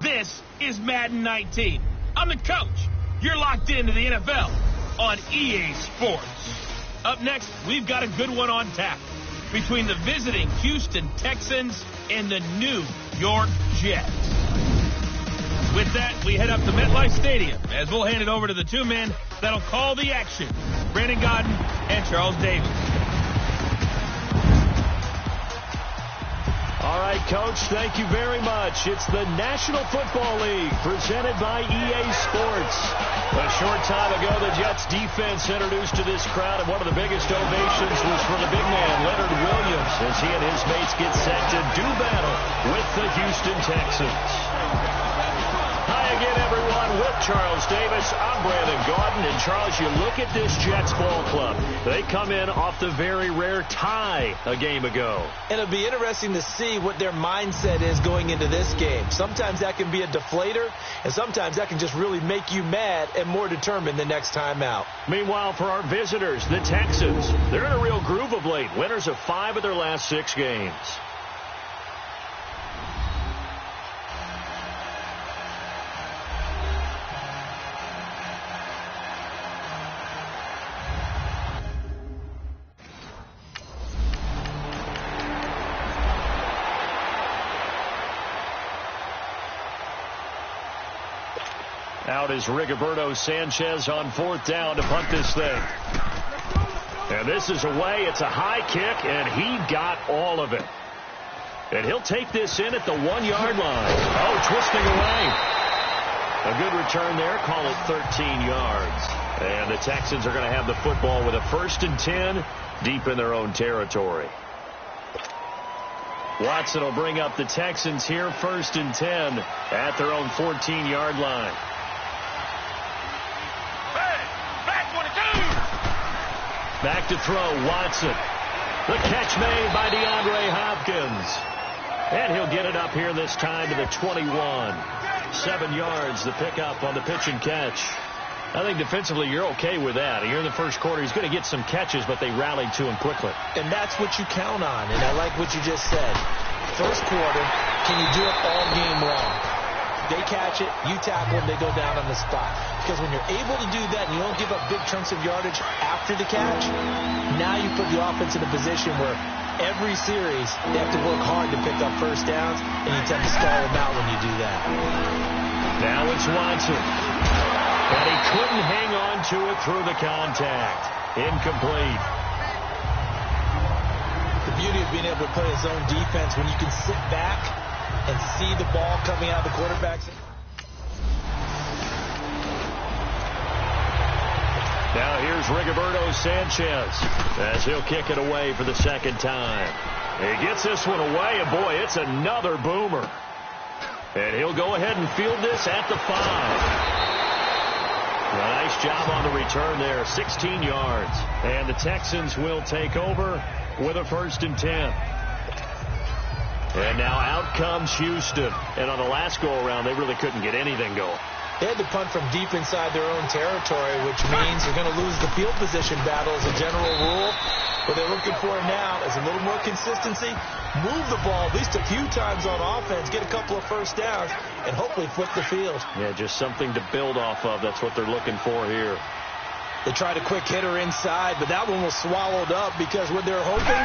This is Madden 19. I'm the coach. You're locked into the NFL on EA Sports. Up next, we've got a good one on tap between the visiting Houston Texans and the New York Jets. With that, we head up to MetLife Stadium as we'll hand it over to the two men that'll call the action, Brandon Godden and Charles Davis. All right, Coach, thank you very much. It's the National Football League presented by EA Sports. A short time ago, the Jets defense introduced to this crowd, and one of the biggest ovations was for the big man, Leonard Williams, as he and his mates get set to do battle with the Houston Texans. Hi again, everyone, with Charles Davis. I'm Brandon Godden. And, Charles, you look at this Jets ball club. They come in off the very rare tie a game ago. And it'll be interesting to see what their mindset is going into this game. Sometimes that can be a deflator, and sometimes that can just really make you mad and more determined the next time out. Meanwhile, for our visitors, the Texans, they're in a real groove of late. Winners of 5 of their last 6 games. Out is Rigoberto Sanchez on 4th down to punt this thing. And this is away. It's a high kick, and he got all of it. And he'll take this in at the 1-yard line. Oh, twisting away. A good return there. Call it 13 yards. And the Texans are going to have the football with a 1st and 10 deep in their own territory. Watson will bring up the Texans here, 1st and 10 at their own 14-yard line. Back to throw, Watson. The catch made by DeAndre Hopkins. And he'll get it up here this time to the 21. 7 yards, the pickup on the pitch and catch. I think defensively you're okay with that. Here in the first quarter, he's going to get some catches, but they rallied to him quickly. And that's what you count on, and I like what you just said. First quarter, can you do it all game long? They catch it, you tackle them, they go down on the spot. Because when you're able to do that and you don't give up big chunks of yardage after the catch, now you put the offense in a position where every series they have to work hard to pick up first downs, and you tend to stall them out when you do that. Now it's Watson. And he couldn't hang on to it through the contact. Incomplete. The beauty of being able to play his own defense when you can sit back and see the ball coming out of the quarterback's. Now here's Rigoberto Sanchez as he'll kick it away for the 2nd time. He gets this one away, and boy, it's another boomer. And he'll go ahead and field this at the 5. A nice job on the return there, 16 yards. And the Texans will take over with a 1st and 10. And now out comes Houston. And on the last go-around, they really couldn't get anything going. They had to punt from deep inside their own territory, which means they're going to lose the field position battle as a general rule. What they're looking for now is a little more consistency, move the ball at least a few times on offense, get a couple of first downs, and hopefully flip the field. Yeah, just something to build off of. That's what they're looking for here. They tried a quick hitter inside, but that one was swallowed up because what they're hoping,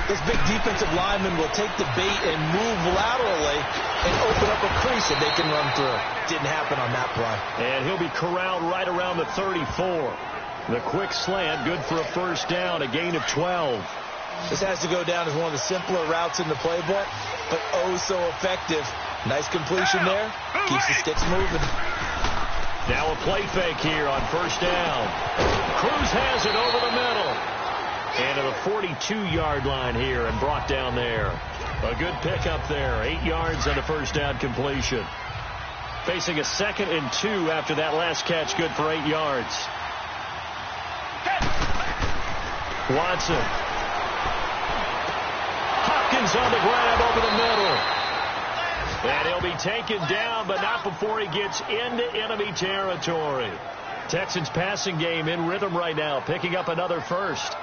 this big defensive lineman will take the bait and move laterally and open up a crease that they can run through. Didn't happen on that play. And he'll be corralled right around the 34. The quick slant, good for a 1st down, a gain of 12. This has to go down as one of the simpler routes in the playbook, but oh so effective. Nice completion there. Keeps the sticks moving. Now a play fake here on 1st down. Cruz has it over the middle. And to the 42-yard line here and brought down there. A good pickup there. 8 yards on the 1st down completion. Facing a 2nd and 2 after that last catch, good for 8 yards. Watson. Hopkins on the grab over the middle. And he'll be taken down, but not before he gets into enemy territory. Texans passing game in rhythm right now, picking up another 1st.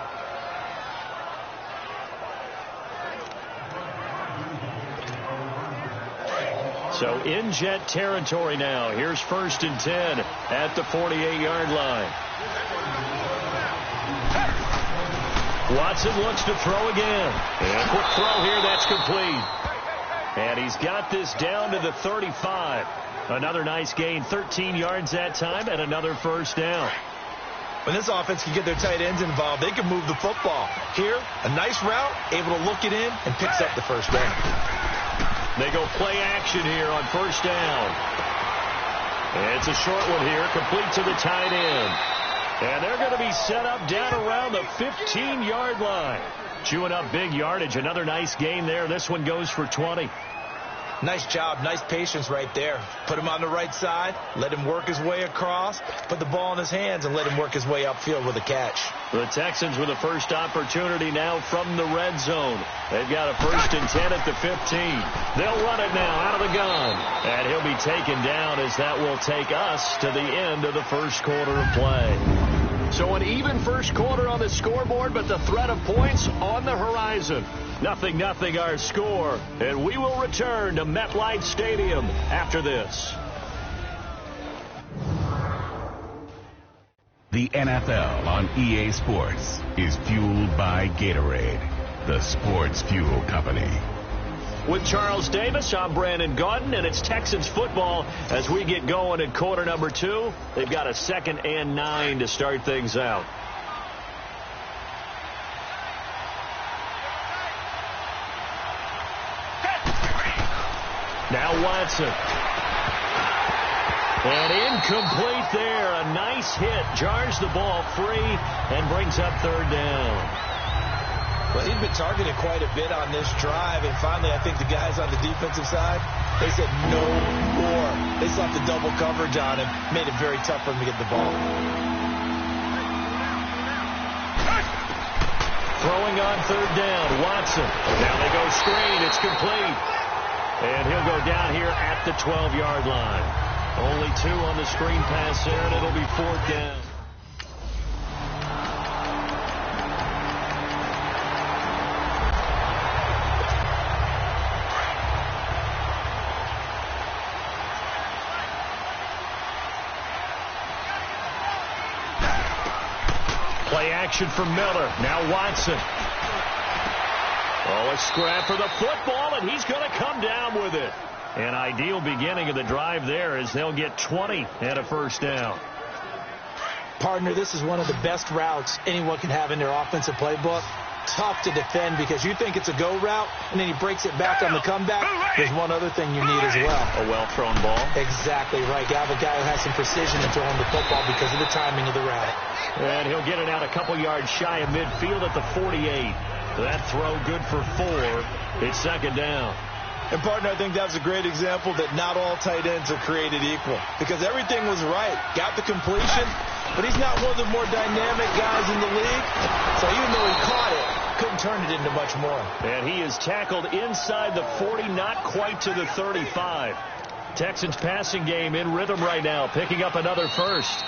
So in Jet territory now. Here's 1st and 10 at the 48-yard line. Watson looks to throw again. And quick throw here, that's complete. And he's got this down to the 35. Another nice gain, 13 yards that time, and another 1st down. When this offense can get their tight ends involved, they can move the football. Here, a nice route, able to look it in, and picks up the 1st down. They go play action here on 1st down. And it's a short one here, complete to the tight end. And they're going to be set up down around the 15-yard line. Chewing up big yardage. Another nice gain there. This one goes for 20. Nice job. Nice patience right there. Put him on the right side. Let him work his way across. Put the ball in his hands and let him work his way upfield with a catch. The Texans with a first opportunity now from the red zone. They've got a 1st and 10 at the 15. They'll run it now out of the gun. And he'll be taken down as that will take us to the end of the 1st quarter of play. So an even 1st quarter on the scoreboard, but the threat of points on the horizon. 0-0 our score, and we will return to MetLife Stadium after this. The NFL on EA Sports is fueled by Gatorade, the sports fuel company. With Charles Davis, I'm Brandon Gaudin, and it's Texans football as we get going in quarter number 2. They've got a 2nd and 9 to start things out. Now Watson. And incomplete there. A nice hit. Jars the ball free and brings up 3rd down. Well, he'd been targeted quite a bit on this drive, and finally I think the guys on the defensive side, they said no more. They slapped the double coverage on him, made it very tough for him to get the ball. Throwing on 3rd down, Watson. Now they go screen. It's complete. And he'll go down here at the 12-yard line. Only 2 on the screen pass there, and it'll be 4th down. Play action for Miller. Now Watson. Oh, a scrap for the football, and he's going to come down with it. An ideal beginning of the drive there as they'll get 20 and a 1st down. Partner, this is one of the best routes anyone can have in their offensive playbook. Tough to defend because you think it's a go route, and then he breaks it back on the comeback. There's one other thing you need as well. A well-thrown ball. Exactly right. You have a guy who has some precision in throwing the football because of the timing of the route. And he'll get it out a couple yards shy of midfield at the 48. That throw good for 4. It's 2nd down. And, partner, I think that's a great example that not all tight ends are created equal because everything was right. Got the completion, but he's not one of the more dynamic guys in the league. So even though he caught it, couldn't turn it into much more. And he is tackled inside the 40, not quite to the 35. Texans passing game in rhythm right now, picking up another 1st.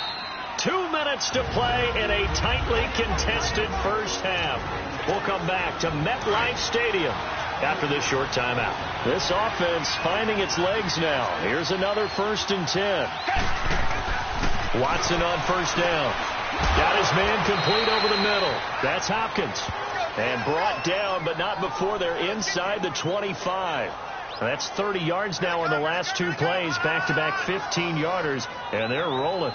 2 minutes to play in a tightly contested 1st half. We'll come back to MetLife Stadium after this short timeout. This offense finding its legs now. Here's another 1st and 10. Watson on 1st down. Got his man complete over the middle. That's Hopkins. And brought down, but not before they're inside the 25. That's 30 yards now in the last 2 plays. Back-to-back 15-yarders, and they're rolling.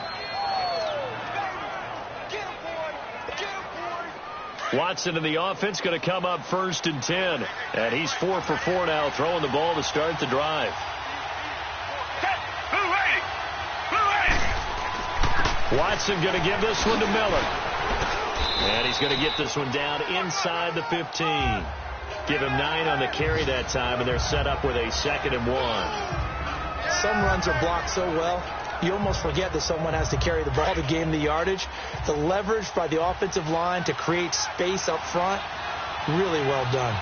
Watson in the offense going to come up 1st and 10. And he's 4 for 4 now, throwing the ball to start the drive. Watson going to give this one to Miller. And he's going to get this one down inside the 15. Give him 9 on the carry that time, and they're set up with a 2nd and 1. Some runs are blocked so well, you almost forget that someone has to carry the ball to gain the yardage. The leverage by the offensive line to create space up front, really well done.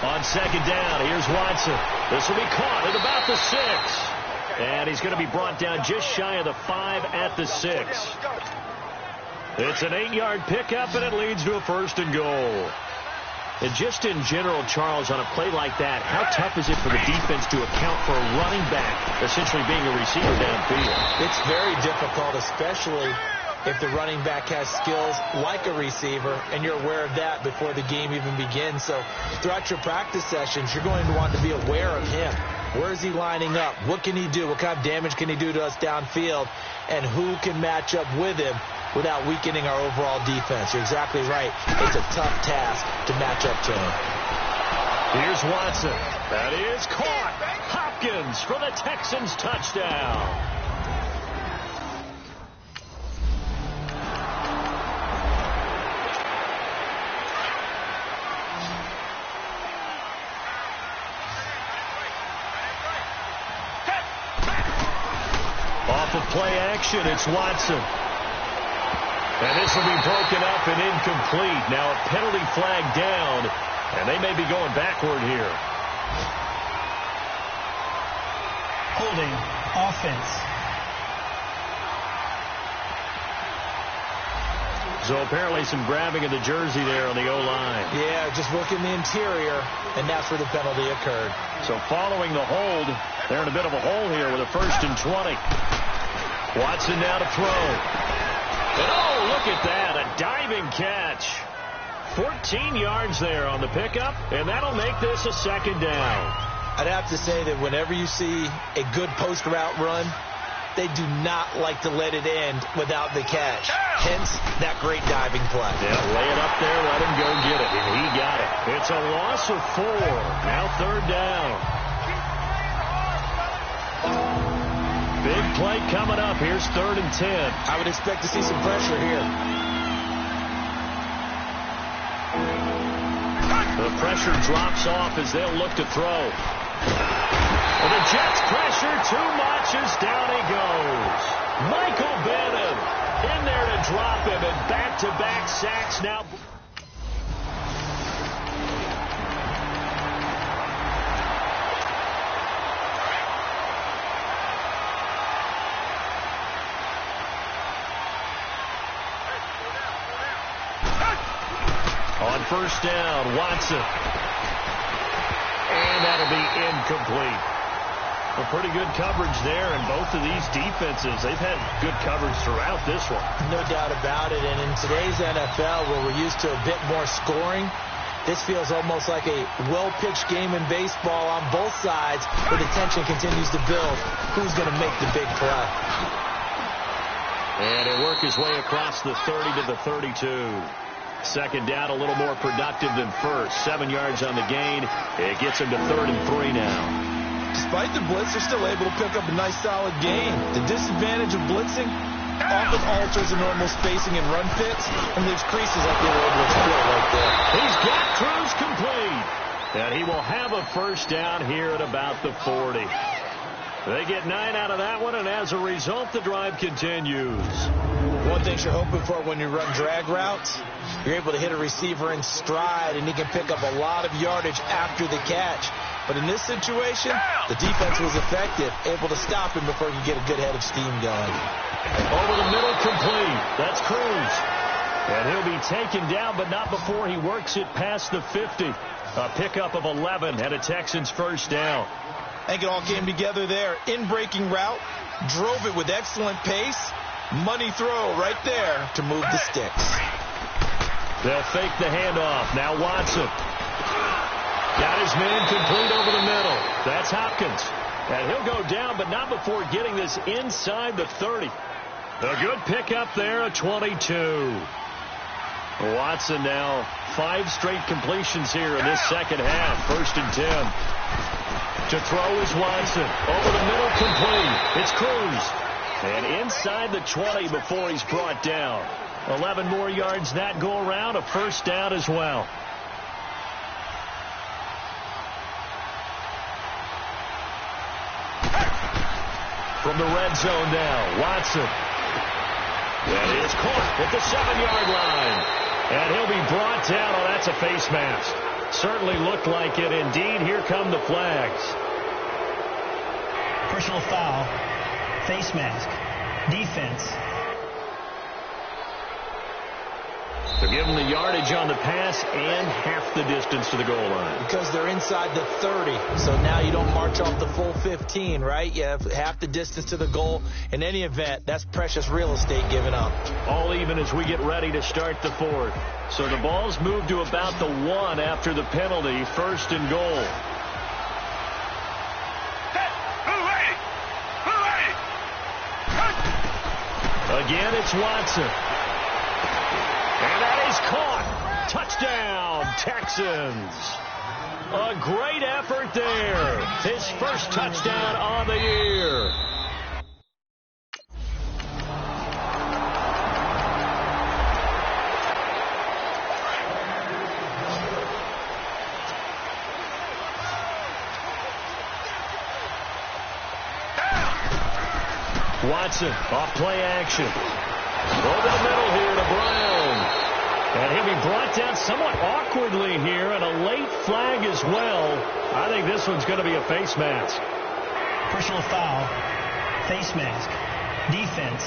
On 2nd down, here's Watson. This will be caught at about the 6. And he's going to be brought down just shy of the 5 at the 6. It's an 8-yard pickup, and it leads to a 1st and goal. And just in general, Charles, on a play like that, how tough is it for the defense to account for a running back essentially being a receiver downfield? It's very difficult, especially if the running back has skills like a receiver, and you're aware of that before the game even begins. So throughout your practice sessions, you're going to want to be aware of him. Where is he lining up? What can he do? What kind of damage can he do to us downfield? And who can match up with him without weakening our overall defense? You're exactly right. It's a tough task to match up to him. Here's Watson. That is caught. Hopkins for the Texans touchdown. Off of play action, it's Watson. And this will be broken up and incomplete. Now a penalty flag down, and they may be going backward here. Holding offense. So apparently some grabbing of the jersey there on the O-line. Yeah, just working the interior, and that's where the penalty occurred. So following the hold, they're in a bit of a hole here with a 1st and 20. Watson now to throw. And oh, look at that, a diving catch. 14 yards there on the pickup, and that'll make this a 2nd down. I'd have to say that whenever you see a good post route run, they do not like to let it end without the catch. Hence, that great diving play. Yeah, lay it up there, let him go get it, and he got it. It's a loss of 4. Now 3rd down. Big play coming up. Here's 3rd and 10. I would expect to see some pressure here. The pressure drops off as they'll look to throw. And the Jets pressure too much as down he goes. Michael Bennett in there to drop him, and back-to-back sacks now. On 1st down, Watson. And that'll be incomplete. Well, pretty good coverage there, and both of these defenses, they've had good coverage throughout this one. No doubt about it, and in today's NFL, where we're used to a bit more scoring, this feels almost like a well-pitched game in baseball on both sides, where the tension continues to build. Who's going to make the big play? And he'll work his way across the 30 to the 32. 2nd down, a little more productive than 1st. 7 yards on the gain. It gets him to 3rd and 3 now. Despite the blitz, they're still able to pick up a nice, solid gain. The disadvantage of blitzing often alters the normal spacing and run fits and leaves creases like they were able to exploit right there. He's got Cruz complete. And he will have a 1st down here at about the 40. They get 9 out of that one, and as a result, the drive continues. One thing you're hoping for when you run drag routes, you're able to hit a receiver in stride, and he can pick up a lot of yardage after the catch. But in this situation, the defense was effective, able to stop him before he could get a good head of steam going. Over the middle, complete. That's Cruz. And he'll be taken down, but not before he works it past the 50. A pickup of 11 and a Texans 1st down. I think it all came together there. In-breaking route, drove it with excellent pace. Money throw right there to move the sticks. They'll fake the handoff. Now Watson. Got his man complete over the middle. That's Hopkins. And he'll go down, but not before getting this inside the 30. A good pickup there, a 22. Watson now 5 straight completions here in this 2nd half. 1st and 10. To throw is Watson. Over the middle, complete. It's Cruz. And inside the 20 before he's brought down. 11 more yards that go around. A 1st down as well. From the red zone now, Watson. That is caught at the 7-yard line. And he'll be brought down. Oh, that's a face mask. Certainly looked like it. Indeed, here come the flags. Personal foul. Face mask. Defense. They're give them the yardage on the pass and half the distance to the goal line. Because they're inside the 30, so now you don't march off the full 15, right? You have half the distance to the goal. In any event, that's precious real estate given up. All even as we get ready to start the fourth. So the ball's moved to about the 1 after the penalty, 1st and goal. Again, it's Watson. And that is caught. Touchdown, Texans. A great effort there. His first touchdown on the year. Watson, off play action. Over the middle here to Brown. And he'll be brought down somewhat awkwardly here, and a late flag as well. I think this one's going to be a face mask. Personal foul. Face mask. Defense.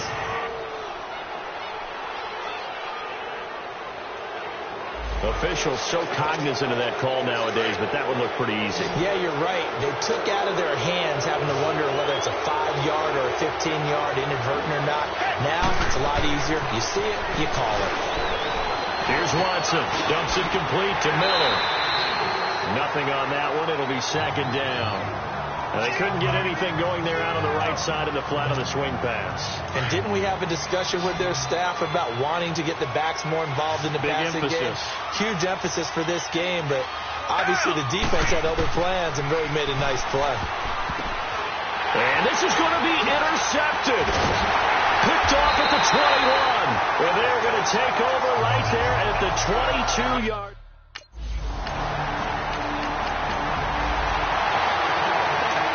Officials so cognizant of that call nowadays, but that would look pretty easy. Yeah, you're right. They took out of their hands having to wonder whether it's a 5-yard or a 15-yard inadvertent or not. Now, it's a lot easier. You see it, you call it. Here's Watson. Dumps it complete to Miller. Nothing on that one. It'll be 2nd down. Now, they couldn't get anything going there out on the right side of the flat of the swing pass. And didn't we have a discussion with their staff about wanting to get the backs more involved in the passing game? Huge emphasis for this game, but obviously the defense had other plans and really made a nice play. And this is going to be intercepted. Picked off at the 21. Well, they're going to take over right there at the 22-yard.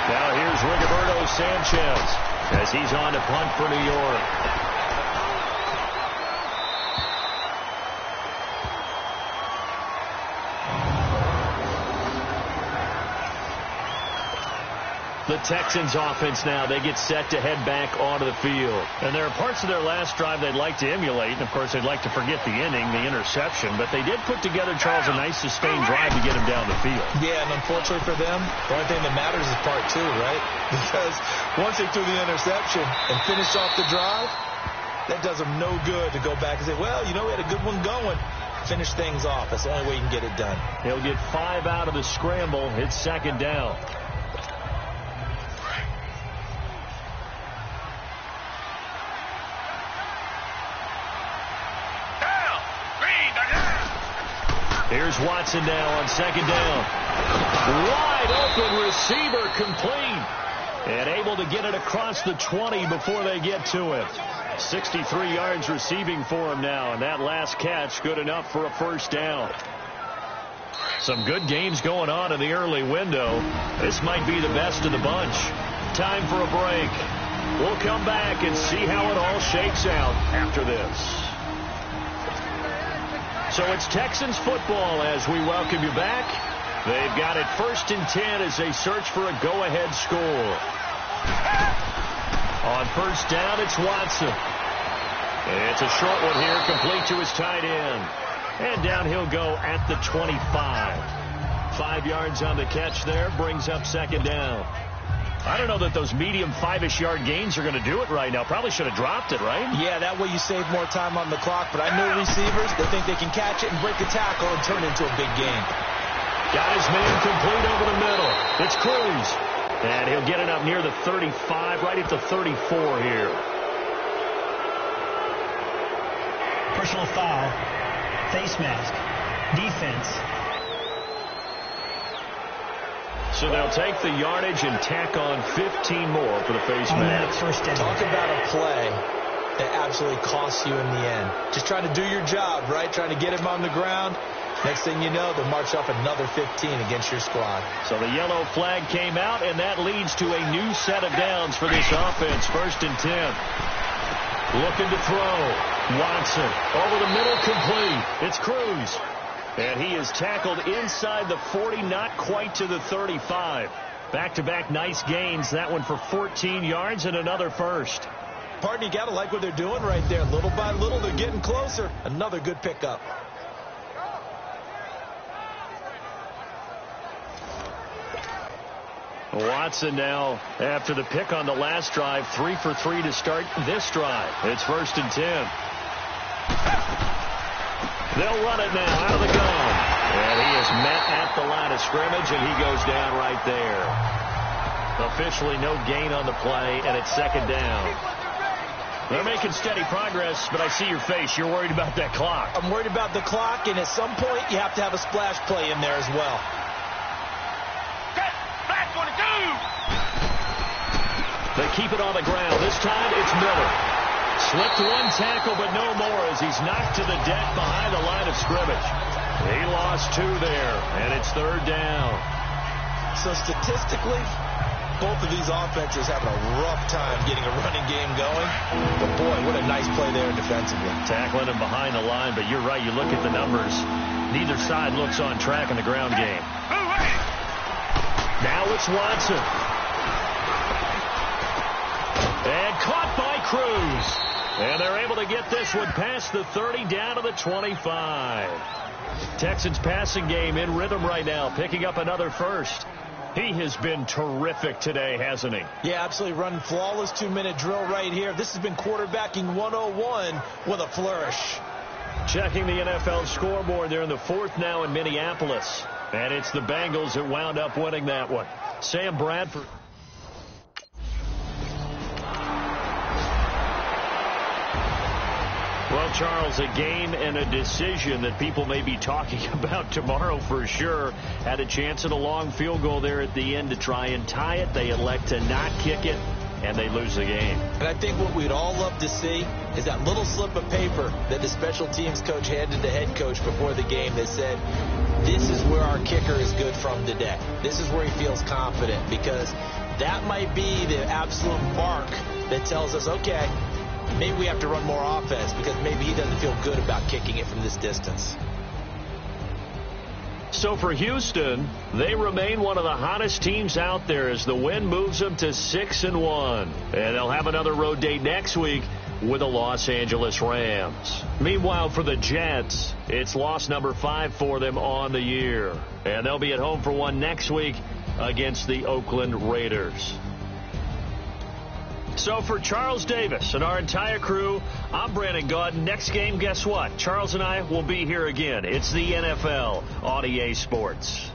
Now here's Rigoberto Sanchez as he's on to punt for New York. The Texans offense now, they get set to head back onto the field. And there are parts of their last drive they'd like to emulate. And, of course, they'd like to forget the inning, the interception. But they did put together, Charles, a nice sustained drive to get him down the field. Yeah, and unfortunately for them, the only thing that matters is part 2, right? Because once they threw the interception and finished off the drive, that does them no good to go back and say, well, you know, we had a good one going. Finish things off. That's the only way you can get it done. He'll get 5 out of the scramble. It's 2nd down. Here's Watson now on 2nd down. Wide open receiver complete. And able to get it across the 20 before they get to it. 63 yards receiving for him now. And that last catch good enough for a 1st down. Some good games going on in the early window. This might be the best of the bunch. Time for a break. We'll come back and see how it all shakes out after this. So it's Texans football as we welcome you back. They've got it 1st and 10 as they search for a go-ahead score. On 1st down, it's Watson. It's a short one here, complete to his tight end. And down he'll go at the 25. 5 yards on the catch there, brings up 2nd down. I don't know that those medium 5-ish yard gains are going to do it right now. Probably should have dropped it, right? Yeah, that way you save more time on the clock. But I know receivers, they think they can catch it and break a tackle and turn it into a big game. Got his man complete over the middle. It's Cruz. And he'll get it up near the 35, right at the 34 here. Personal foul. Face mask. Defense. So they'll take the yardage and tack on 15 more for the face mask. Talk about a play that absolutely costs you in the end. Just trying to do your job, right? Trying to get him on the ground. Next thing you know, they'll march off another 15 against your squad. So the yellow flag came out, and that leads to a new set of downs for this offense. 1st and 10. Looking to throw. Watson over the middle, complete. It's Cruz. And he is tackled inside the 40, not quite to the 35. Back-to-back nice gains. That one for 14 yards and another 1st. partner, you got to like what they're doing right there. Little by little, they're getting closer. Another good pickup. Watson now, after the pick on the last drive, 3 for 3 to start this drive. It's 1st and 10. They'll run it now out of the gun. And he is met at the line of scrimmage, and he goes down right there. Officially no gain on the play, and it's 2nd down. They're making steady progress, but I see your face. You're worried about that clock. I'm worried about the clock, and at some point you have to have a splash play in there as well. They keep it on the ground. This time it's Miller. Slipped one tackle, but no more as he's knocked to the deck behind the line of scrimmage. He lost 2 there, and it's 3rd down. So statistically, both of these offenses having a rough time getting a running game going. But boy, what a nice play there defensively. Tackling him behind the line, but you're right. You look at the numbers. Neither side looks on track in the ground game. Now it's Watson. And caught by Cruz. And they're able to get this one past the 30 down to the 25. Texans passing game in rhythm right now, picking up another first. He has been terrific today, hasn't he? Yeah, absolutely. Running flawless 2-minute drill right here. This has been quarterbacking 101 with a flourish. Checking the NFL scoreboard. They're in the 4th now in Minneapolis. And it's the Bengals that wound up winning that one. Sam Bradford. Well, Charles, a game and a decision that people may be talking about tomorrow for sure. Had a chance at a long field goal there at the end to try and tie it. They elect to not kick it, and they lose the game. And I think what we'd all love to see is that little slip of paper that the special teams coach handed the head coach before the game that said, this is where our kicker is good from today. This is where he feels confident, because that might be the absolute mark that tells us, okay, maybe we have to run more offense because maybe he doesn't feel good about kicking it from this distance. So for Houston, they remain one of the hottest teams out there as the win moves them to 6-1. And they'll have another road date next week with the Los Angeles Rams. Meanwhile, for the Jets, it's loss number 5 for them on the year. And they'll be at home for one next week against the Oakland Raiders. So for Charles Davis and our entire crew, I'm Brandon Gaudin. Next game, guess what? Charles and I will be here again. It's the NFL on EA Sports.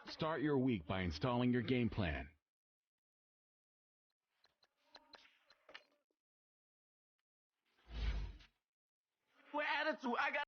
Start your week by installing your game plan. What attitude? I got.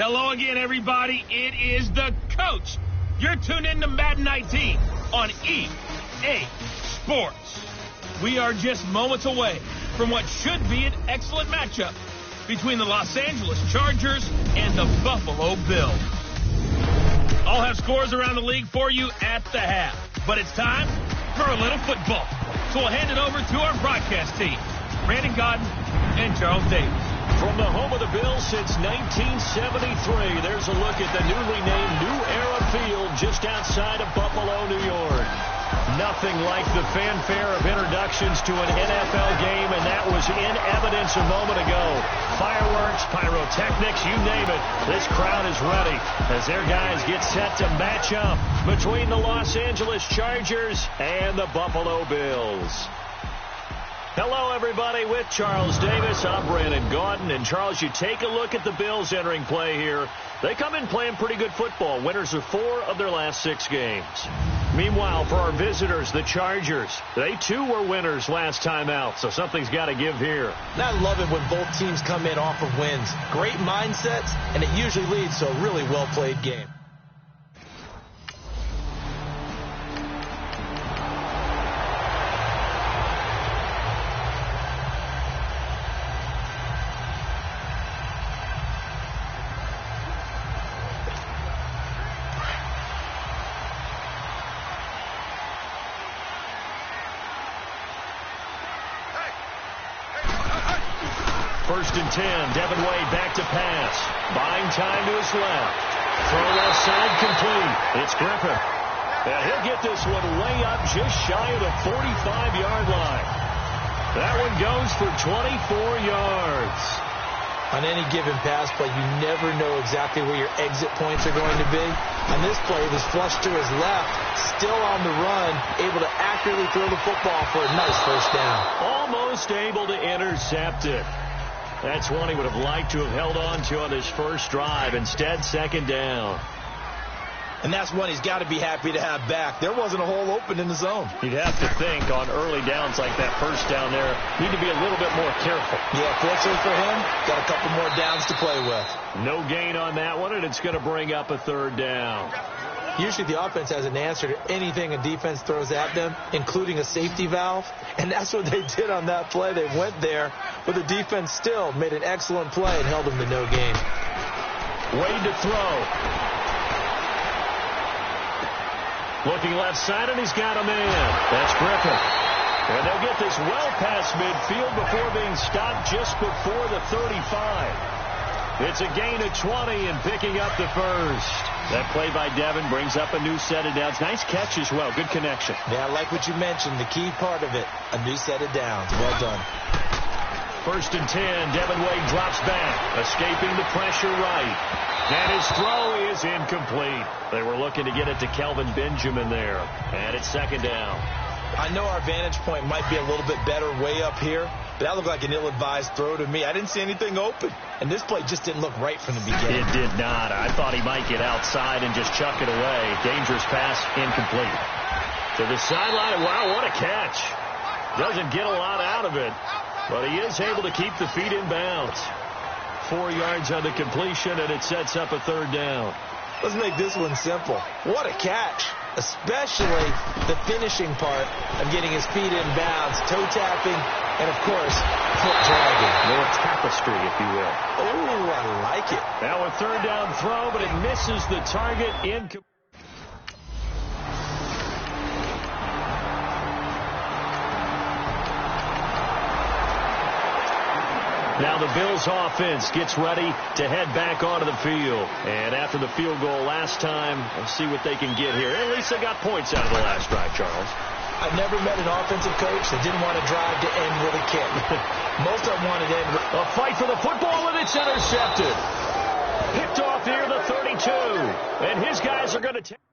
Hello again, everybody. It is the coach. You're tuned in to Madden 19 on EA Sports. We are just moments away from what should be an excellent matchup between the Los Angeles Chargers and the Buffalo Bills. I'll have scores around the league for you at the half, but it's time for a little football. So we'll hand it over to our broadcast team, Brandon Godden and Charles Davis. From the home of the Bills since 1973, there's a look at the newly named New Era Field just outside of Buffalo, New York. Nothing like the fanfare of introductions to an NFL game, and that was in evidence a moment ago. Fireworks, pyrotechnics, you name it. This crowd is ready as their guys get set to match up between the Los Angeles Chargers and the Buffalo Bills. Hello, everybody. With Charles Davis, I'm Brandon Gaudin. And, Charles, you take a look at the Bills entering play here. They come in playing pretty good football. Winners of 4 of their last 6 games. Meanwhile, for our visitors, the Chargers, they, too, were winners last time out, so something's got to give here. I love it when both teams come in off of wins. Great mindsets, and it usually leads to a really well-played game. First and 10, Devin back to pass. Buying time to his left. Throw left side complete. It's Griffin. And he'll get this one way up just shy of the 45-yard line. That one goes for 24 yards. On any given pass play, you never know exactly where your exit points are going to be. On this play, it was flushed to his left, still on the run, able to accurately throw the football for a nice first down. Almost able to intercept it. That's one he would have liked to have held on to on his first drive. Instead, second down. And that's one he's got to be happy to have back. There wasn't a hole open in the zone. You'd have to think on early downs like that first down there, need to be a little bit more careful. Yeah, fortunately for him, got a couple more downs to play with. No gain on that one, and it's going to bring up a third down. Usually the offense has an answer to anything a defense throws at them, including a safety valve. And that's what they did on that play. They went there, but the defense still made an excellent play and held them to no gain. Wade to throw. Looking left side, and he's got a man. That's Griffin. And they'll get this well past midfield before being stopped just before the 35. It's a gain of 20 and picking up the first. That play by Devin brings up a new set of downs. Nice catch as well. Good connection. Yeah, I like what you mentioned. The key part of it, a new set of downs. Well done. First and 10. Devin drops back, escaping the pressure right. And his throw is incomplete. They were looking to get it to Kelvin Benjamin there. And it's second down. I know our vantage point might be a little bit better way up here, but that looked like an ill-advised throw to me. I didn't see anything open, and this play just didn't look right from the beginning. It did not. I thought he might get outside and just chuck it away. Dangerous pass, incomplete. To the sideline, wow, what a catch. Doesn't get a lot out of it, but he is able to keep the feet in bounds. 4 yards on the completion, and it sets up a third down. Let's make this one simple. What a catch, especially the finishing part of getting his feet in bounds, toe tapping, and, of course, foot dragging. More tapestry, if you will. Oh, I like it. Now a third down throw, but it misses the target. Now the Bills offense gets ready to head back onto the field. And after the field goal last time, let's see what they can get here. At least they got points out of the last drive, Charles. I've never met an offensive coach that didn't want to drive to end with a kick. Most of them wanted to end with a fight for the football, and it's intercepted. Picked off near the 32. And his guys are going to take.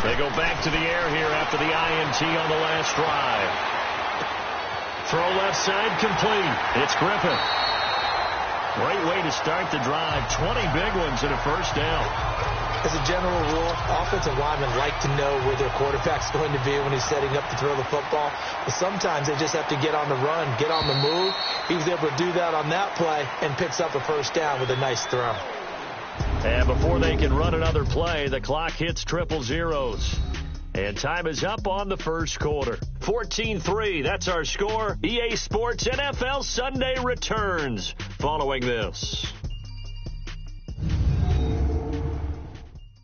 They go back to the air here after the INT on the last drive. Throw left side complete. It's Griffin. Great way to start the drive. 20 big ones and a first down. As a general rule, offensive linemen like to know where their quarterback's going to be when he's setting up to throw the football. But sometimes they just have to get on the run, get on the move. He was able to do that on that play and picks up a first down with a nice throw. And before they can run another play, the clock hits triple zeros. And time is up on the first quarter. 14-3, that's our score. EA Sports NFL Sunday returns following this.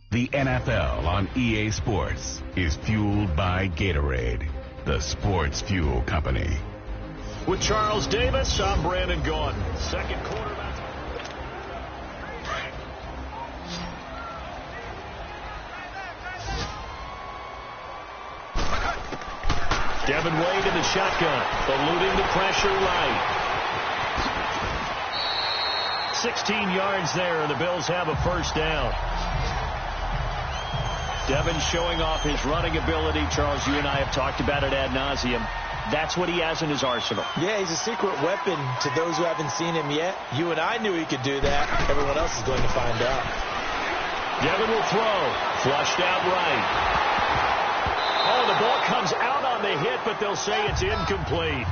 The NFL on EA Sports is fueled by Gatorade, the sports fuel company. With Charles Davis, I'm Brandon Gordon. Second quarter. Devin Wade in the shotgun, eluding the pressure right. 16 yards there, and the Bills have a first down. Devin showing off his running ability. Charles, you and I have talked about it ad nauseum. That's what he has in his arsenal. Yeah, he's a secret weapon to those who haven't seen him yet. You and I knew he could do that. Everyone else is going to find out. Devin will throw. Flushed out right. Oh, the ball comes out on the hit, but they'll say it's incomplete.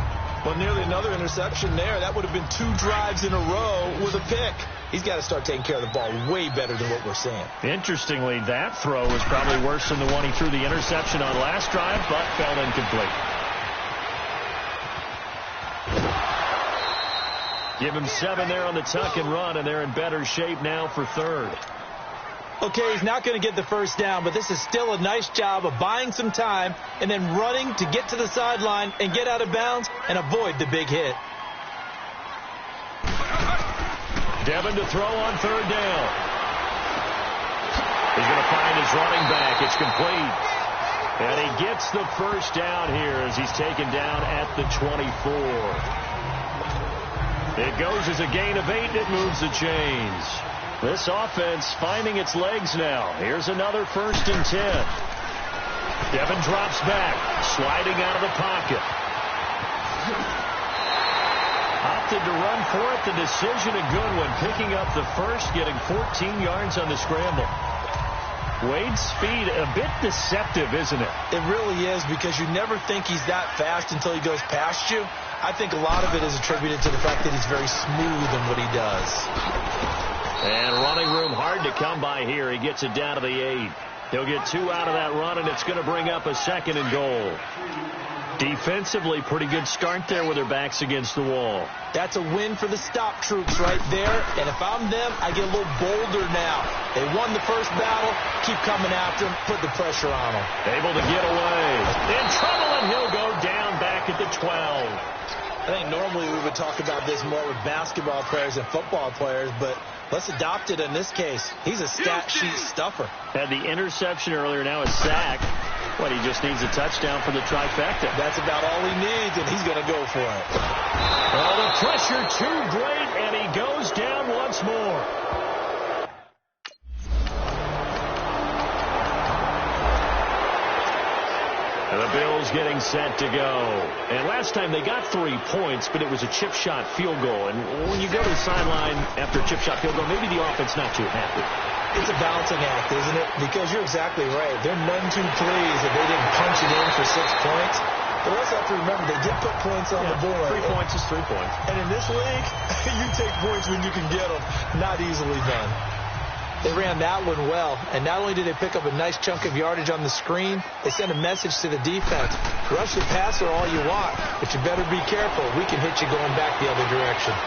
Well, nearly another interception there. That would have been 2 drives in a row with a pick. He's got to start taking care of the ball way better than what we're seeing. Interestingly, that throw was probably worse than the one he threw the interception on last drive, but fell incomplete. Give him 7 there on the tuck and run, and they're in better shape now for third. Okay, he's not going to get the first down, but this is still a nice job of buying some time and then running to get to the sideline and get out of bounds and avoid the big hit. Devin to throw on third down. He's going to find his running back. It's complete. And he gets the first down here as he's taken down at the 24. It goes as a gain of 8. It moves the chains. This offense finding its legs now. Here's another 1st and 10. Devin drops back, sliding out of the pocket. Opted to run for it. The decision a good one. Picking up the first, getting 14 yards on the scramble. Wade's speed a bit deceptive, isn't it? It really is, because you never think he's that fast until he goes past you. I think a lot of it is attributed to the fact that he's very smooth in what he does. And running room hard to come by here. He gets it down to the 8. He'll get 2 out of that run, and it's going to bring up a 2nd and goal. Defensively, pretty good start there with their backs against the wall. That's a win for the stop troops right there. And if I'm them, I get a little bolder now. They won the first battle. Keep coming after him. Put the pressure on him. Able to get away. In trouble, and he'll go down back at the 12. I think normally we would talk about this more with basketball players and football players, but let's adopt it in this case. He's a stat sheet stuffer. Had the interception earlier, now a sack. What, he just needs a touchdown for the trifecta. That's about all he needs, and he's going to go for it. Oh, the pressure too great, and he goes down once more. And the Bills getting set to go. And last time they got 3 points, but it was a chip shot field goal. And when you go to the sideline after a chip shot field goal, maybe the offense not too happy. It's a balancing act, isn't it? Because you're exactly right. They're none too pleased if they didn't punch it in for 6 points. But also have to remember, they did put points on the board. 3 points is 3 points. And in this league, you take points when you can get them. Not easily done. They ran that one well, and not only did they pick up a nice chunk of yardage on the screen, they sent a message to the defense. Rush the passer all you want, but you better be careful. We can hit you going back the other direction.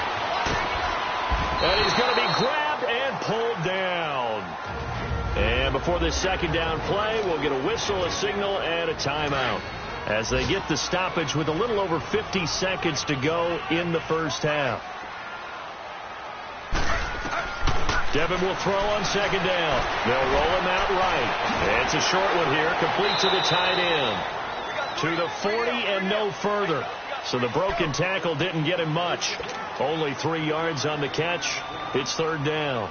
And he's going to be grabbed and pulled down. And before this 2nd down play, we'll get a whistle, a signal, and a timeout as they get the stoppage with a little over 50 seconds to go in the first half. Devin will throw on 2nd down. They'll roll him out right. It's a short one here, complete to the tight end. To the 40 and no further. So the broken tackle didn't get him much. Only 3 yards on the catch. It's 3rd down.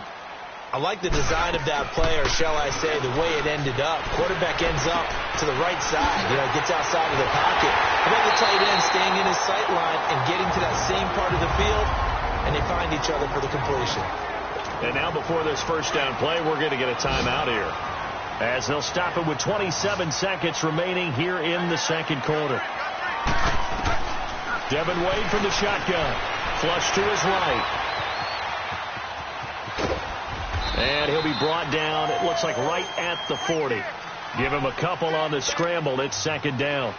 I like the design of that play, or shall I say the way it ended up. Quarterback ends up to the right side, gets outside of the pocket. And then the tight end staying in his sight line and getting to that same part of the field, and they find each other for the completion. And now before this first down play, we're going to get a timeout here, as they'll stop it with 27 seconds remaining here in the second quarter. Devin Wade from the shotgun. Flush to his right. And he'll be brought down, it looks like right at the 40. Give him a couple on the scramble. It's second down.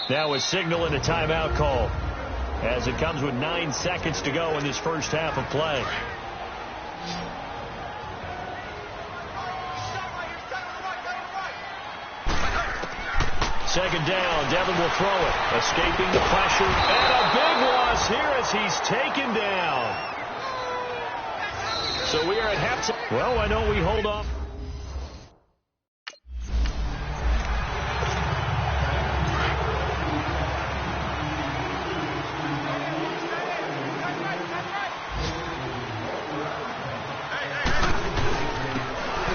Now a signal and a timeout call, as it comes with 9 seconds to go in this first half of play. Second down, Devin will throw it. Escaping the pressure, and a big loss here as he's taken down. So we are at halftime. Well, why don't we hold off?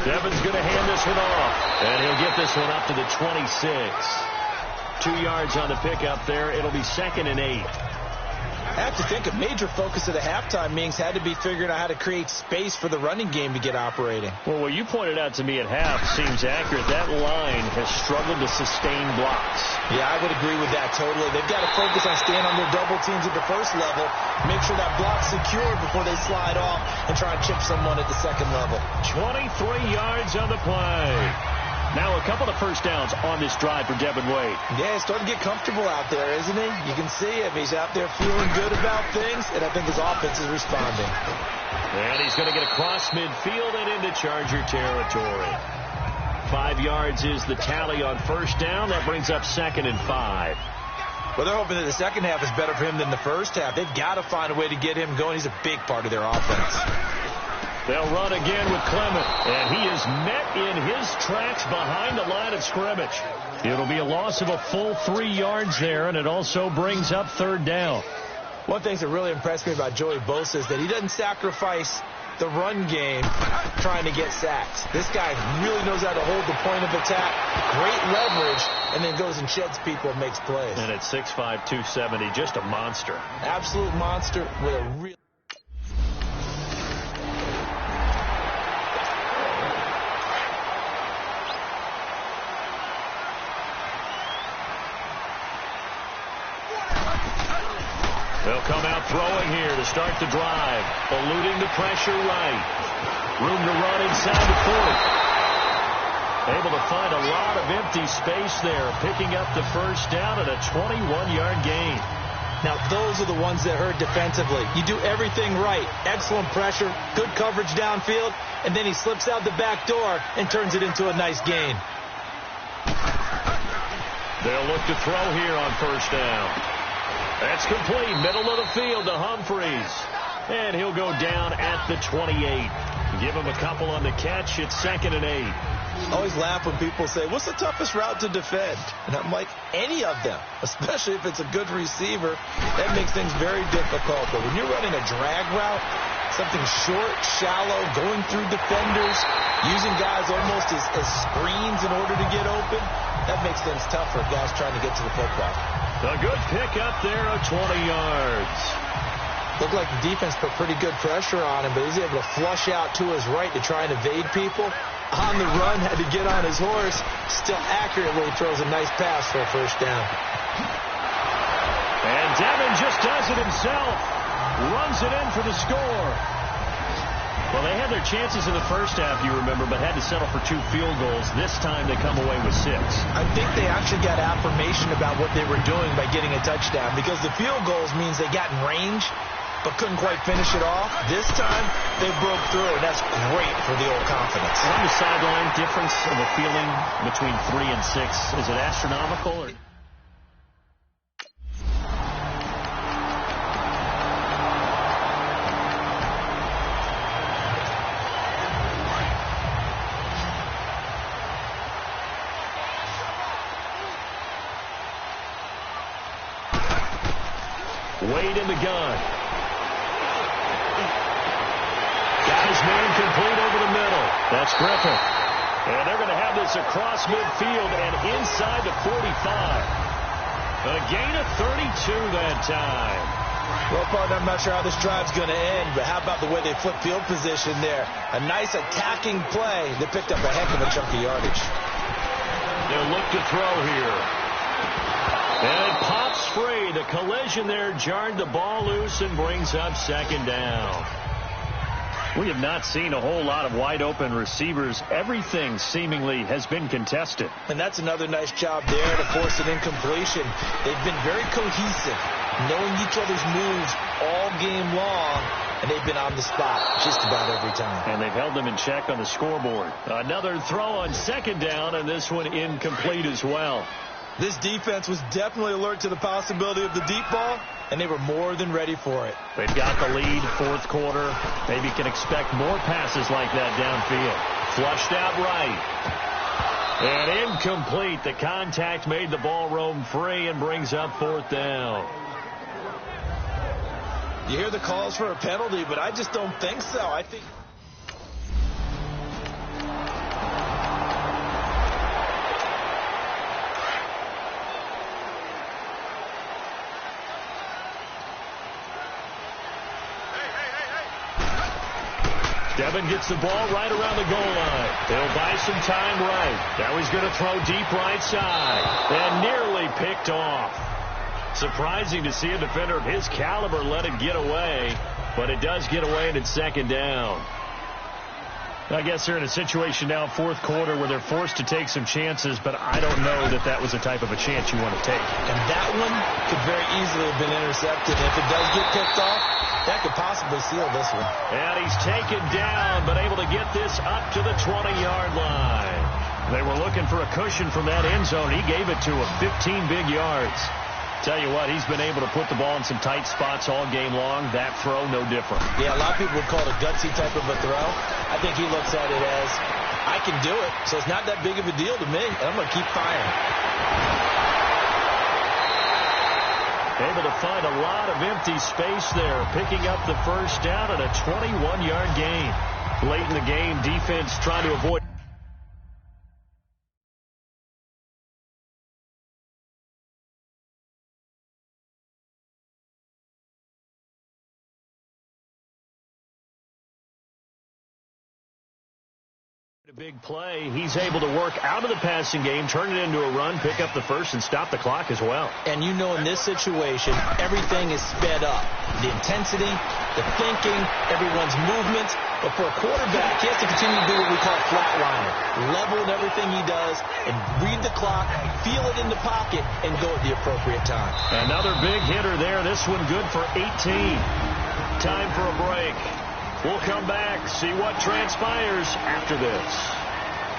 Devin's going to hand this one off, and he'll get this one up to the 26. 2 yards on the pickup there. It'll be 2nd and 8. I have to think a major focus of the halftime meetings had to be figuring out how to create space for the running game to get operating. Well, what you pointed out to me at half seems accurate. That line has struggled to sustain blocks. Yeah, I would agree with that totally. They've got to focus on staying on their double teams at the first level, make sure that block's secured before they slide off and try and chip someone at the second level. 23 yards on the play. Now a couple of first downs on this drive for Devin Wade. Yeah, he's starting to get comfortable out there, isn't he? You can see him. He's out there feeling good about things, and I think his offense is responding. And he's going to get across midfield and into Charger territory. 5 yards is the tally on first down. That brings up 2nd and 5. Well, they're hoping that the second half is better for him than the first half. They've got to find a way to get him going. He's a big part of their offense. They'll run again with Clement, and he is met in his tracks behind the line of scrimmage. It'll be a loss of a full 3 yards there, and it also brings up 3rd down. One thing that really impressed me about Joey Bosa is that he doesn't sacrifice the run game trying to get sacks. This guy really knows how to hold the point of attack, great leverage, and then goes and sheds people and makes plays. And at 6'5", 270, just a monster. Absolute monster with a real... They'll come out throwing here to start the drive. Eluding the pressure right. Room to run inside the 40. Able to find a lot of empty space there. Picking up the first down and a 21-yard gain. Now, those are the ones that hurt defensively. You do everything right. Excellent pressure, good coverage downfield, and then he slips out the back door and turns it into a nice gain. They'll look to throw here on first down. That's complete. Middle of the field to Humphreys. And he'll go down at the 28. Give him a couple on the catch. It's 2nd and 8. I always laugh when people say, what's the toughest route to defend? And I'm like, any of them, especially if it's a good receiver. That makes things very difficult. But when you're running a drag route, something short, shallow, going through defenders, using guys almost as screens in order to get open, that makes things tough for guys trying to get to the football. A good pick up there of 20 yards. Looked like the defense put pretty good pressure on him, but he's able to flush out to his right to try and evade people. On the run, had to get on his horse. Still accurately throws a nice pass for a first down. And Devin just does it himself. Runs it in for the score. Well, they had their chances in the first half, you remember, but had to settle for 2 field goals. This time they come away with 6. I think they actually got affirmation about what they were doing by getting a touchdown, because the field goals means they got in range but couldn't quite finish it off. This time they broke through, and that's great for the old confidence. On the sideline, difference of a feeling between 3 and 6, is it astronomical? Or Wade in the gun. Got his man complete over the middle. That's Griffin. And they're going to have this across midfield and inside the 45. A gain of 32 that time. Well, partner, I'm not sure how this drive's going to end, but how about the way they flip field position there? A nice attacking play that picked up a heck of a chunk of yardage. They'll look to throw here. And it pops free. The collision there jarred the ball loose and brings up second down. We have not seen a whole lot of wide-open receivers. Everything seemingly has been contested. And that's another nice job there to force an incompletion. They've been very cohesive, knowing each other's moves all game long, and they've been on the spot just about every time. And they've held them in check on the scoreboard. Another throw on second down, and this one incomplete as well. This defense was definitely alert to the possibility of the deep ball, and they were more than ready for it. They've got the lead, fourth quarter. Maybe can expect more passes like that downfield. Flushed out right. And incomplete. The contact made the ball roam free and brings up fourth down. You hear the calls for a penalty, but I just don't think so. I think... Devin gets the ball right around the goal line. They'll buy some time right. Now he's going to throw deep right side. And nearly picked off. Surprising to see a defender of his caliber let it get away. But it does get away, and it's second down. I guess they're in a situation now, fourth quarter, where they're forced to take some chances, but I don't know that that was the type of a chance you want to take. And that one could very easily have been intercepted. If it does get picked off, that could possibly seal this one. And he's taken down, but able to get this up to the 20-yard line. They were looking for a cushion from that end zone. He gave it to him, 15 big yards. Tell you what, he's been able to put the ball in some tight spots all game long. That throw, no different. Yeah, a lot of people would call it a gutsy type of a throw. I think he looks at it as, I can do it, so it's not that big of a deal to me, and I'm going to keep firing. Able to find a lot of empty space there, picking up the first down at a 21-yard gain. Late in the game, defense trying to avoid. A big play. He's able to work out of the passing game, turn it into a run, pick up the first, and stop the clock as well. And you know, in this situation, everything is sped up. The intensity, the thinking, everyone's movements. But for a quarterback, he has to continue to do what we call flatliner. Level in everything he does and read the clock, feel it in the pocket, and go at the appropriate time. Another big hitter there. This one good for 18. Time for a break. We'll come back, see what transpires after this.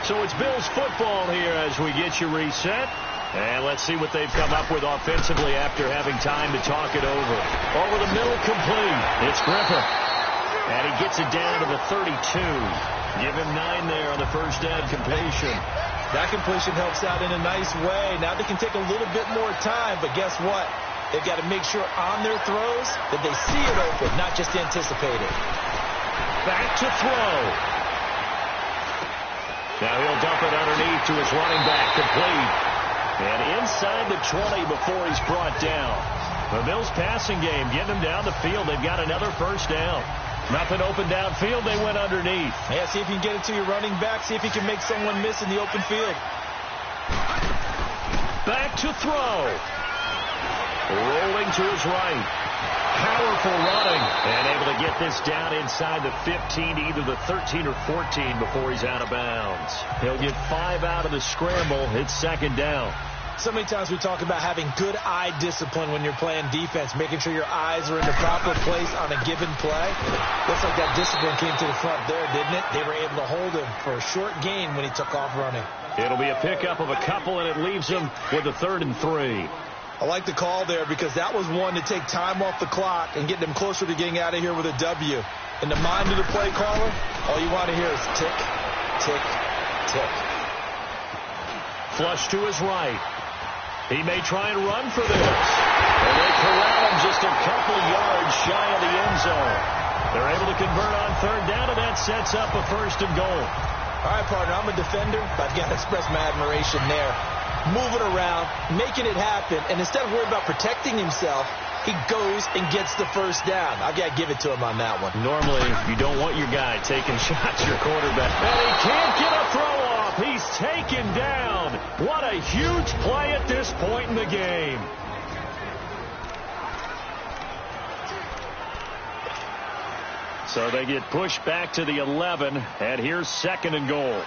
So it's Bills football here as we get you reset. And let's see what they've come up with offensively after having time to talk it over. Over the middle, complete. It's Griffin. And he gets it down to the 32. Give him 9 there on the first down completion. That completion helps out in a nice way. Now they can take a little bit more time, but guess what? They've got to make sure on their throws that they see it open, not just anticipate it. Back to throw. Now he'll dump it underneath to his running back, complete. And inside the 20 before he's brought down. The Bills passing game, getting him down the field. They've got another first down. Nothing open downfield, they went underneath. Yeah, see if you can get it to your running back. See if you can make someone miss in the open field. Back to throw. Rolling to his right. Powerful running. And able to get this down inside the 15, either the 13 or 14 before he's out of bounds. He'll get 5 out of the scramble. It's second down. So many times we talk about having good eye discipline when you're playing defense, making sure your eyes are in the proper place on a given play. Looks like that discipline came to the front there, didn't it? They were able to hold him for a short gain when he took off running. It'll be a pickup of a couple, and it leaves him with a 3rd and 3. I like the call there because that was one to take time off the clock and get them closer to getting out of here with a W. In the mind of the play caller, all you want to hear is tick, tick, tick. Flush to his right. He may try and run for this. And they corral him just a couple yards shy of the end zone. They're able to convert on 3rd down, and that sets up a 1st and goal. All right, partner, I'm a defender, but I've got to express my admiration there. moving around, making it happen, and instead of worrying about protecting himself, he goes and gets the first down. I've got to give it to him on that one. Normally, you don't want your guy taking shots, your quarterback. And he can't get a throw off. He's taken down. What a huge play at this point in the game. So they get pushed back to the 11, and here's 2nd and goal.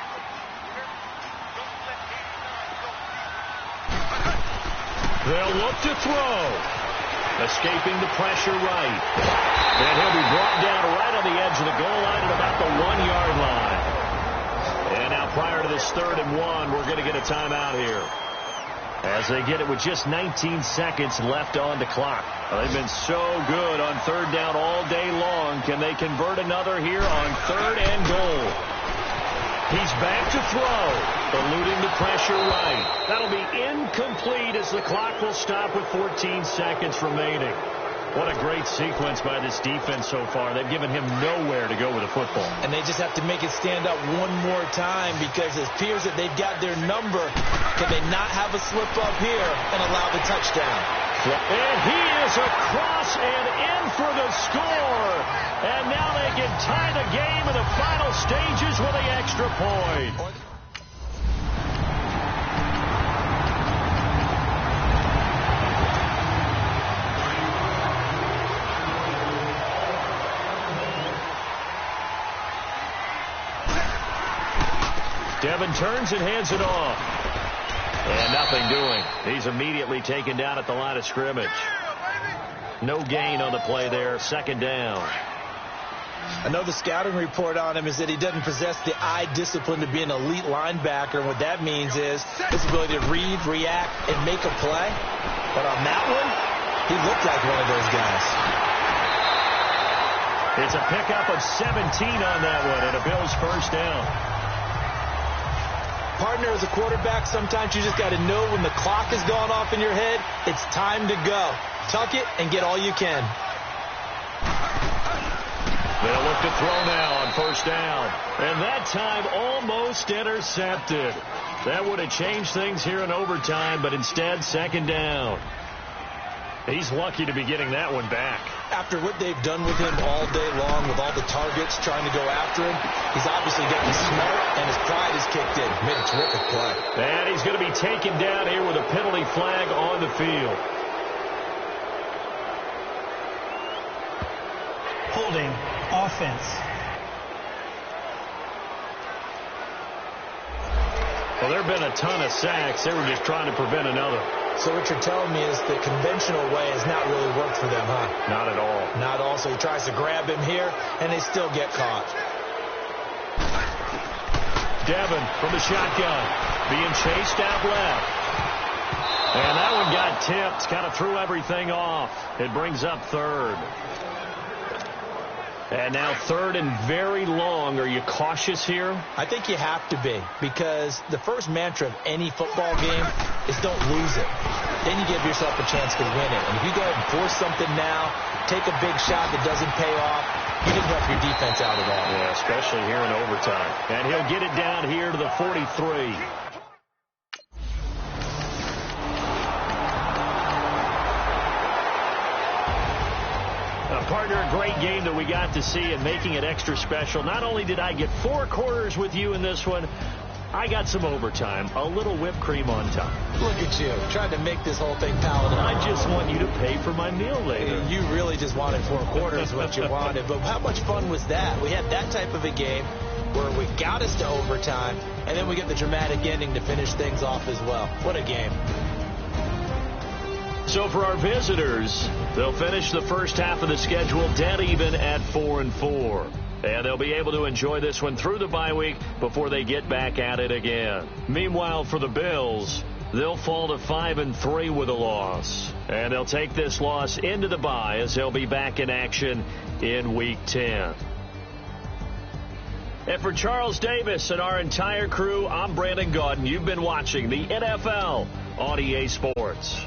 They'll look to throw. Escaping the pressure right. And he'll be brought down right on the edge of the goal line at about the 1-yard line. And now prior to this 3rd and 1, we're going to get a timeout here, as they get it with just 19 seconds left on the clock. They've been so good on 3rd down all day long. Can they convert another here on 3rd and goal? He's back to throw, eluding the pressure right. That'll be incomplete as the clock will stop with 14 seconds remaining. What a great sequence by this defense so far. They've given him nowhere to go with the football. And they just have to make it stand up one more time, because it appears that they've got their number. Can they not have a slip up here and allow the touchdown? And he is across and in for the score. And now they can tie the game in the final stages with the extra point. Devin turns and hands it off. And nothing doing. He's immediately taken down at the line of scrimmage. No gain on the play there. 2nd down. I know the scouting report on him is that he doesn't possess the eye discipline to be an elite linebacker. And what that means is his ability to read, react, and make a play. But on that one, he looked like one of those guys. It's a pickup of 17 on that one, and a Bills first down. Partner, as a quarterback, sometimes you just got to know when the clock has gone off in your head, it's time to go. Tuck it and get all you can. They'll look to throw now on 1st down. And that time almost intercepted. That would have changed things here in overtime, but instead 2nd down. He's lucky to be getting that one back. After what they've done with him all day long, with all the targets trying to go after him, he's obviously getting smart, and his pride is kicked in. Made a terrific play. And he's going to be taken down here with a penalty flag on the field. Holding offense. Well, there have been a ton of sacks. They were just trying to prevent another. So what you're telling me is the conventional way has not really worked for them, huh? Not at all. Not at all. So he tries to grab him here, and they still get caught. Devin from the shotgun, being chased out left. And that one got tipped, kind of threw everything off. It brings up 3rd. And now 3rd and very long. Are you cautious here? I think you have to be, because the first mantra of any football game is don't lose it. Then you give yourself a chance to win it. And if you go ahead and force something now, take a big shot that doesn't pay off, you didn't help your defense out at all. Yeah, especially here in overtime. And he'll get it down here to the 43. Partner, a great game that we got to see and making it extra special. Not only did I get 4 quarters with you in this one, I got some overtime, a little whipped cream on top. Look at you, trying to make this whole thing palatable. I just want you to pay for my meal later. You really just wanted 4 quarters what you wanted, but how much fun was that? We had that type of a game where we got us to overtime, and then we get the dramatic ending to finish things off as well. What a game. So for our visitors, they'll finish the first half of the schedule dead even at 4-4. And they'll be able to enjoy this one through the bye week before they get back at it again. Meanwhile, for the Bills, they'll fall to 5-3 with a loss. And they'll take this loss into the bye as they'll be back in action in Week 10. And for Charles Davis and our entire crew, I'm Brandon Gaudin. You've been watching the NFL on EA Sports.